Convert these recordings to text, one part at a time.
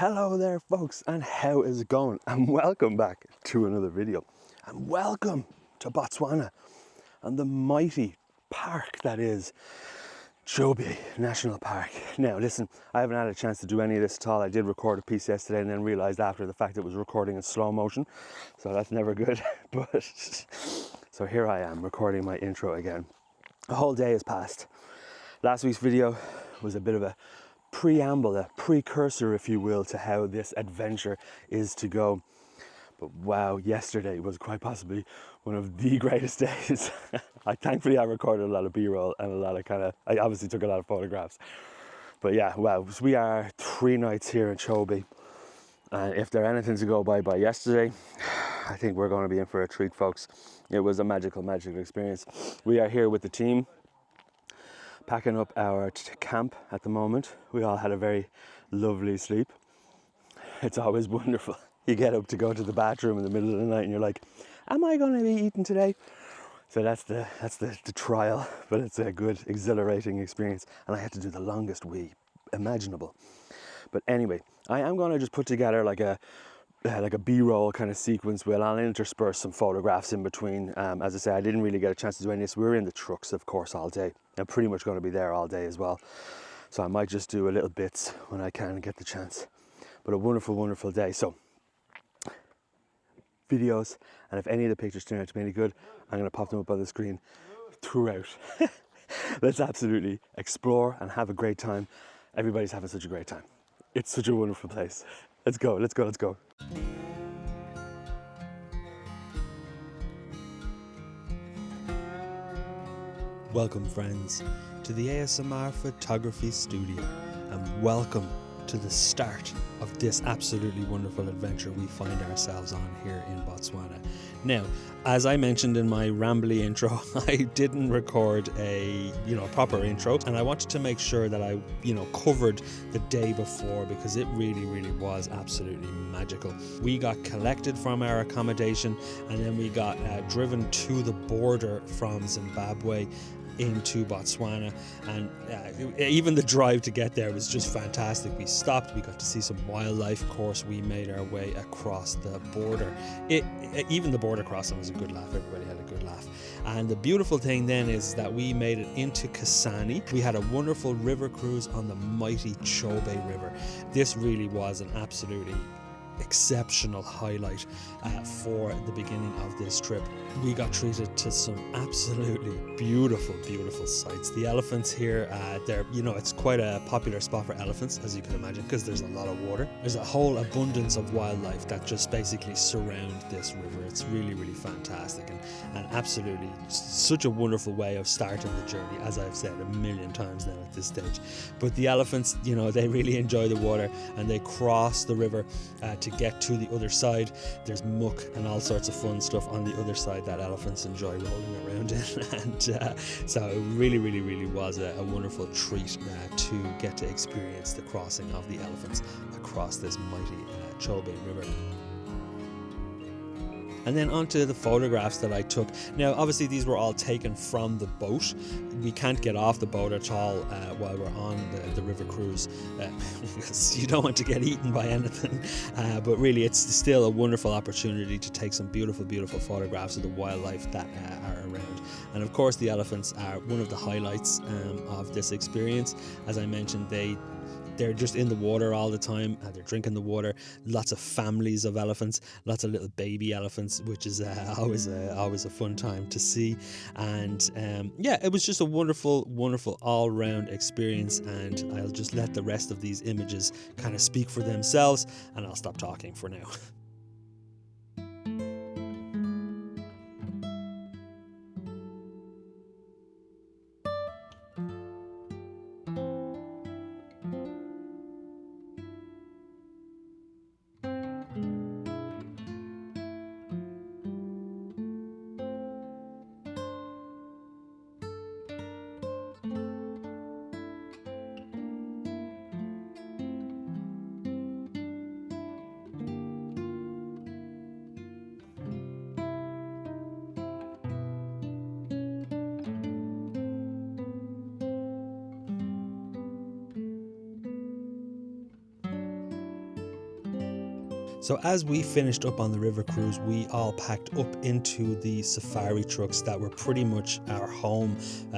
Hello there folks, and how is it going? And welcome back to another video. And welcome to Botswana and the mighty park that is Chobe National Park. Now listen, I haven't had a chance to do any of this at all. I did record a piece yesterday and then realised after the fact it was recording in slow motion, so that's never good. But so here I am recording my intro again. A whole day has passed. Last week's video was a bit of a preamble, a precursor, if you will, to how this adventure is to go. But wow, yesterday was quite possibly one of the greatest days. Thankfully I recorded a lot of B-roll and a lot of I obviously took a lot of photographs. But yeah, wow, so we are 3 nights here in Chobe. And if there's anything to go by yesterday, I think we're going to be in for a treat, folks. It was a magical experience. We are here with the team, packing up our camp at the moment. We all had a very lovely sleep. It's always wonderful. You get up to go to the bathroom in the middle of the night and you're like, am I going to be eating today? So that's the trial, but it's a good, exhilarating experience. And I had to do the longest wee imaginable. But anyway, I am going to just put together like a B-roll kind of sequence where I'll intersperse some photographs in between. As I say, I didn't really get a chance to do any of this. We were in the trucks, of course, all day. I'm pretty much going to be there all day as well. So I might just do a little bits when I can get the chance. But a wonderful, wonderful day. So videos, and if any of the pictures turn out to be any good, I'm going to pop them up on the screen throughout. Let's absolutely explore and have a great time. Everybody's having such a great time. It's such a wonderful place. Let's go, let's go, let's go. Welcome friends to the ASMR Photography Studio, and welcome to the start of this absolutely wonderful adventure we find ourselves on here in Botswana. Now, as I mentioned in my rambly intro, I didn't record a proper intro, and I wanted to make sure that I covered the day before, because it really was absolutely magical. We got collected from our accommodation, and then we got driven to the border from Zimbabwe into Botswana, and even the drive to get there was just fantastic. We stopped, we got to see some wildlife. Of course, we made our way across the border. Even the border crossing was a good laugh. Everybody had a good laugh. And the beautiful thing then is that we made it into Kasane. We had a wonderful river cruise on the mighty Chobe River. This really was an absolutely exceptional highlight for the beginning of this trip. We got treated to some absolutely beautiful sights. The elephants here, it's quite a popular spot for elephants, as you can imagine, because there's a lot of water. There's a whole abundance of wildlife that just basically surround this river. It's really fantastic, and absolutely such a wonderful way of starting the journey, as I've said a million times now at this stage. But the elephants, they really enjoy the water, and they cross the river to get to the other side. There's muck and all sorts of fun stuff on the other side that elephants enjoy rolling around in. And so it really was a wonderful treat to get to experience the crossing of the elephants across this mighty Chobe River. And then onto the photographs that I took. Now, obviously, these were all taken from the boat. We can't get off the boat at all while we're on the river cruise, because you don't want to get eaten by anything. But really, it's still a wonderful opportunity to take some beautiful photographs of the wildlife that are around. And of course, the elephants are one of the highlights of this experience. As I mentioned, they're just in the water all the time. They're drinking the water. Lots of families of elephants, lots of little baby elephants, which is always a fun time to see. And it was just a wonderful all-round experience. And I'll just let the rest of these images kind of speak for themselves, and I'll stop talking for now. So as we finished up on the river cruise, we all packed up into the safari trucks that were pretty much our home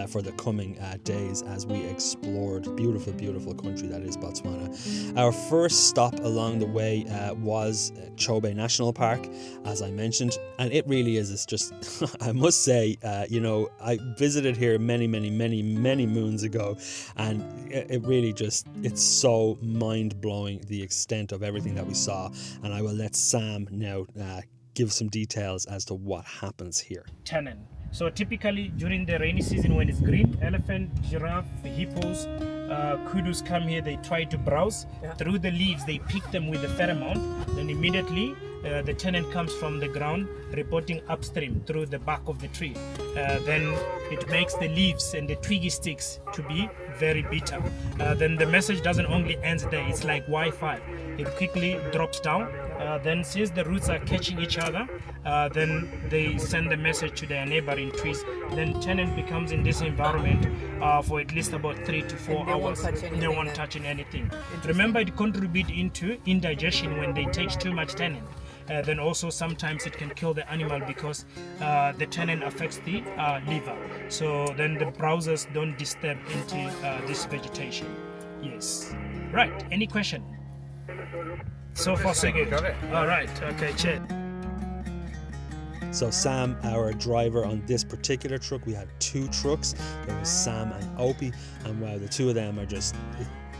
for the coming days as we explored beautiful, beautiful country that is Botswana. Our first stop along the way was Chobe National Park, as I mentioned, and it really is, it's just, I must say, I visited here many moons ago, and it really just, it's so mind-blowing, the extent of everything that we saw. And I will let Sam now give some details as to what happens here. Tannin. So typically during the rainy season when it's green, elephant, giraffe, hippos, kudus come here, they try to browse. Through the leaves, they pick them with the pheromone. Then immediately the tannin comes from the ground, reporting upstream through the bark of the tree. Then it makes the leaves and the twiggy sticks to be very bitter. Then the message doesn't only end there, it's like Wi-Fi. It quickly drops down. Then since the roots are catching each other, then they send the message to their neighboring trees. Then tannin becomes in this environment for at least about 3 to 4 hours. They won't touch anything. Remember, it contributes into indigestion when they take too much tannin. Then also sometimes it can kill the animal because the tannin affects the liver. So then the browsers don't disturb into this vegetation. Yes. Right. Any question? So far so good. Got it. All right. Okay. Cheers. So Sam, our driver on this particular truck, we had 2 trucks. There was Sam and Opie, and wow, the 2 of them are just,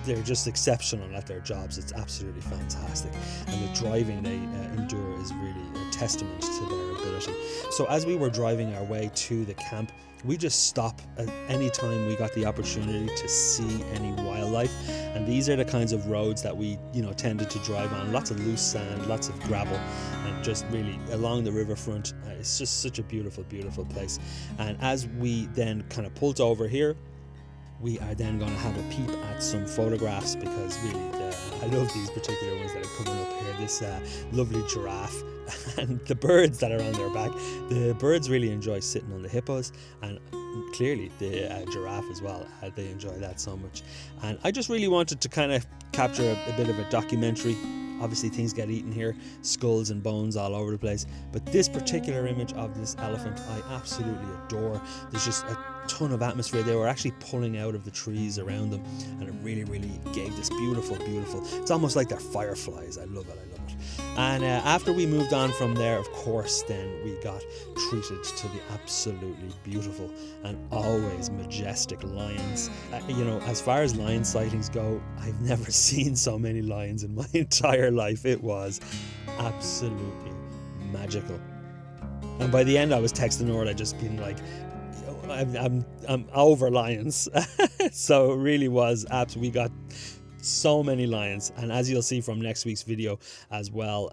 they're just exceptional at their jobs. It's absolutely fantastic, and the driving they endure is really a testament to their ability. So as we were driving our way to the camp, we just stop at any time we got the opportunity to see any wildlife, and these are the kinds of roads that we tended to drive on. Lots of loose sand, lots of gravel, and just really along the riverfront. It's just such a beautiful place. And as we then kind of pulled over here, we are then going to have a peep at some photographs, because really I love these particular ones that are coming up here. This lovely giraffe and the birds that are on their back. The birds really enjoy sitting on the hippos, and clearly the giraffe as well. They enjoy that so much. And I just really wanted to kind of capture a bit of a documentary. Obviously things get eaten here, skulls and bones all over the place, but this particular image of this elephant I absolutely adore. There's just a ton of atmosphere. They were actually pulling out of the trees around them, and it really gave this beautiful, it's almost like they're fireflies. I love it. And after we moved on from there, of course, then we got treated to the absolutely beautiful and always majestic lions. As far as lion sightings go, I've never seen so many lions in my entire life. It was absolutely magical. And by the end, I was texting Orla, just being like, I'm over lions. So it really was we got so many lions, and as you'll see from next week's video as well,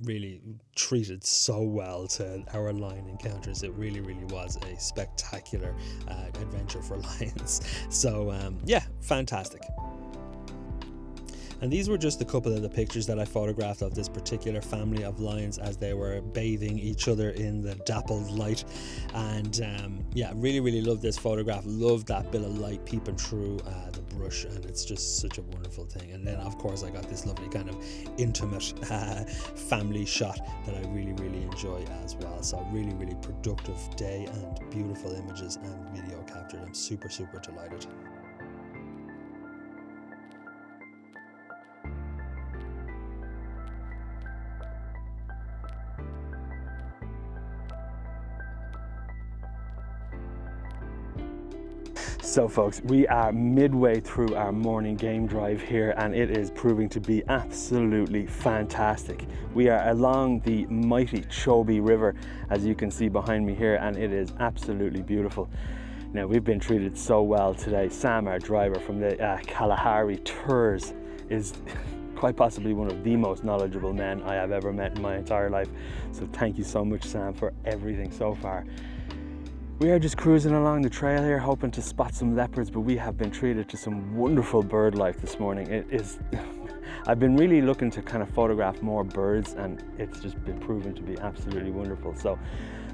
really treated so well to our lion encounters. It really was a spectacular adventure for lions. So yeah, fantastic. And these were just a couple of the pictures that I photographed of this particular family of lions as they were bathing each other in the dappled light. And yeah, really love this photograph. Love that bit of light peeping through the brush, and it's just such a wonderful thing. And then of course I got this lovely kind of intimate family shot that I really enjoy as well. So really productive day and beautiful images and video captured. I'm super delighted. So folks, we are midway through our morning game drive here, and it is proving to be absolutely fantastic. We are along the mighty Chobe River, as you can see behind me here, and it is absolutely beautiful. Now, we've been treated so well today. Sam, our driver from the Kalahari Tours, is quite possibly one of the most knowledgeable men I have ever met in my entire life. So thank you so much, Sam, for everything so far. We are just cruising along the trail here, hoping to spot some leopards, but we have been treated to some wonderful bird life this morning. I've been really looking to kind of photograph more birds, and it's just been proven to be absolutely wonderful. So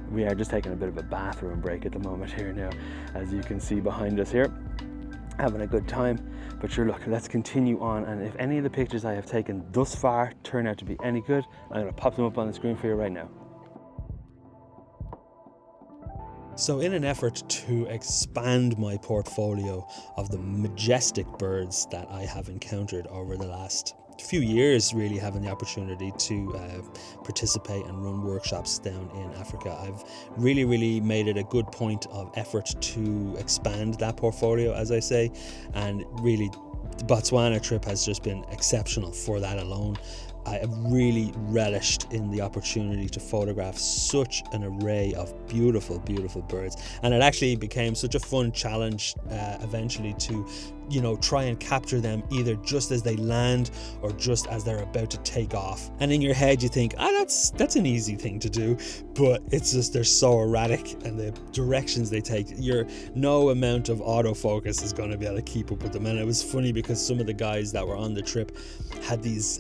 we are just taking a bit of a bathroom break at the moment here now, as you can see behind us here. having a good time. But sure, look, let's continue on, and if any of the pictures I have taken thus far turn out to be any good, I'm going to pop them up on the screen for you right now. So in an effort to expand my portfolio of the majestic birds that I have encountered over the last few years, really having the opportunity to participate and run workshops down in Africa, I've really made it a good point of effort to expand that portfolio, as I say, and really the Botswana trip has just been exceptional for that alone. I have really relished in the opportunity to photograph such an array of beautiful birds, and it actually became such a fun challenge eventually to, you know, try and capture them either just as they land or just as they're about to take off. And in your head you think, that's an easy thing to do, but it's just they're so erratic, and the directions they take, no amount of autofocus is going to be able to keep up with them. And it was funny because some of the guys that were on the trip had these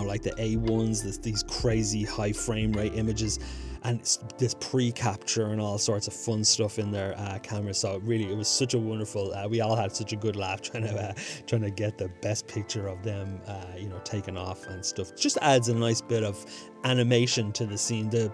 like the A1s, these crazy high frame rate images, and this pre-capture and all sorts of fun stuff in their cameras. So it was such a wonderful, we all had such a good laugh trying to get the best picture of them taking off and stuff. Just adds a nice bit of animation to the scene. The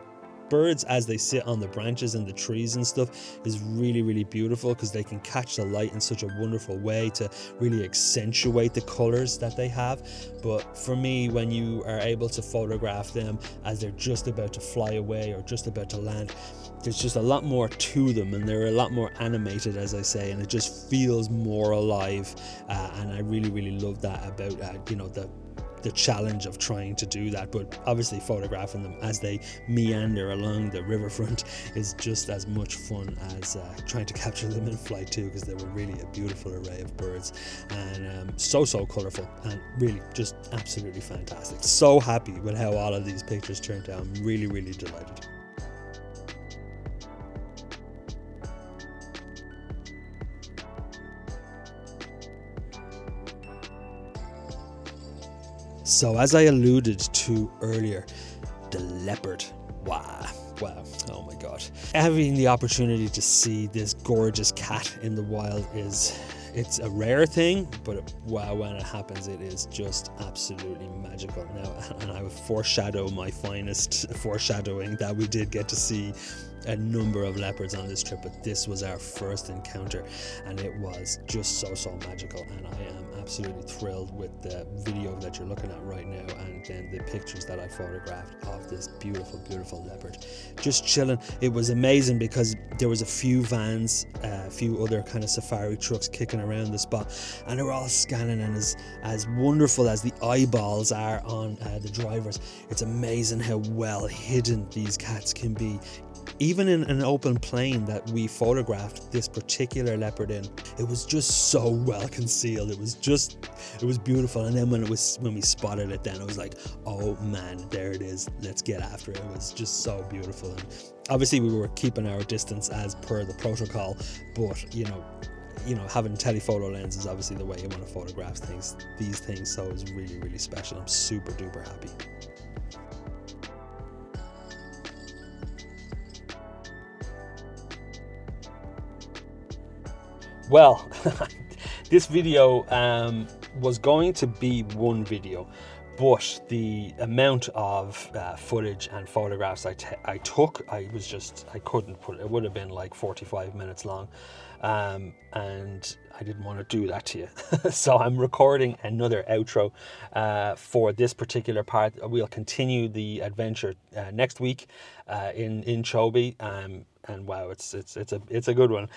birds as they sit on the branches and the trees and stuff is really beautiful, because they can catch the light in such a wonderful way to really accentuate the colors that they have. But for me, when you are able to photograph them as they're just about to fly away or just about to land, there's just a lot more to them, and they're a lot more animated, as I say, and it just feels more alive. And I really love that about the challenge of trying to do that. But obviously photographing them as they meander along the riverfront is just as much fun as trying to capture them in flight too, because they were really a beautiful array of birds, and so colourful, and really just absolutely fantastic. So happy with how all of these pictures turned out. I'm really delighted. So as I alluded to earlier, the leopard. Wow, oh my god. Having the opportunity to see this gorgeous cat in the wild it's a rare thing, but wow, when it happens, it is just absolutely magical. Now, and I would foreshadow my finest foreshadowing that we did get to see a number of leopards on this trip, but this was our first encounter, and it was just so magical. And I am absolutely thrilled with the video that you're looking at right now, and then the pictures that I photographed of this beautiful leopard just chilling. It was amazing because there was a few vans, a few other kind of safari trucks kicking around the spot, and they were all scanning, and as wonderful as the eyeballs are on the drivers, it's amazing how well hidden these cats can be. Even in an open plain that we photographed this particular leopard in, it was just so well concealed. It was beautiful. And then when we spotted it, then it was like, oh man, there it is, let's get after it. It was just so beautiful. And obviously we were keeping our distance as per the protocol, but having telephoto lens is obviously the way you want to photograph these things. So it was really special. I'm super duper happy. Well, this video was going to be one video, but the amount of footage and photographs I took, I couldn't put it. It would have been like 45 minutes long, and I didn't want to do that to you. So I'm recording another outro for this particular part. We'll continue the adventure next week in Chobe. And wow, it's a good one.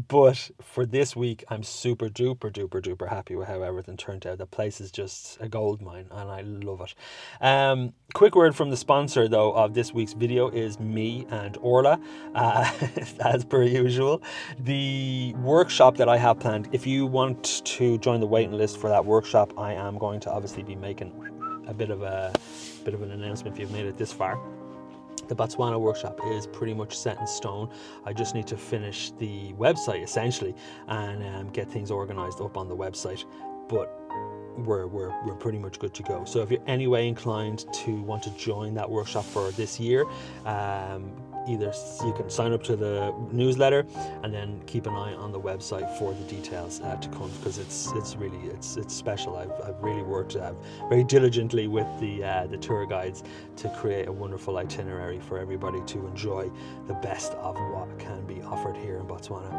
But for this week, I'm super duper happy with how everything turned out. The place is just a gold mine, and I love it. Quick word from the sponsor though of this week's video is me and Orla, as per usual. The workshop that I have planned, if you want to join the waiting list for that workshop, I am going to obviously be making a bit of an announcement if you've made it this far. The Botswana workshop is pretty much set in stone. I just need to finish the website essentially and get things organized up on the website, but we're pretty much good to go. So if you're anyway inclined to want to join that workshop for this year, either you can sign up to the newsletter and then keep an eye on the website for the details to come, because it's special. I've really worked very diligently with the tour guides to create a wonderful itinerary for everybody to enjoy the best of what can be offered here in Botswana.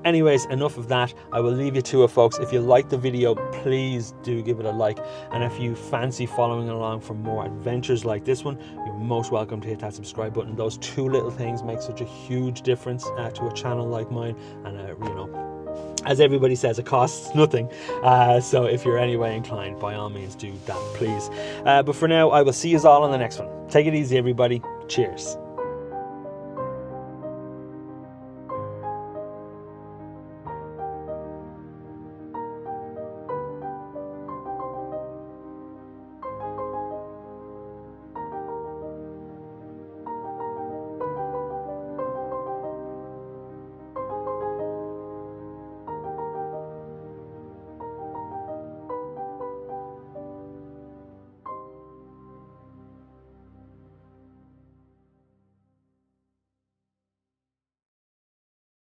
Anyways, enough of that. I will leave you to it, folks. If you like the video, please do give it a like, and if you fancy following along for more adventures like this one, you're most welcome to hit that subscribe button. Those two little things make such a huge difference to a channel like mine, and you know, as everybody says, it costs nothing. So if you're anyway inclined, by all means do that, please. But for now, I will see you all on the next one. Take it easy, everybody. Cheers.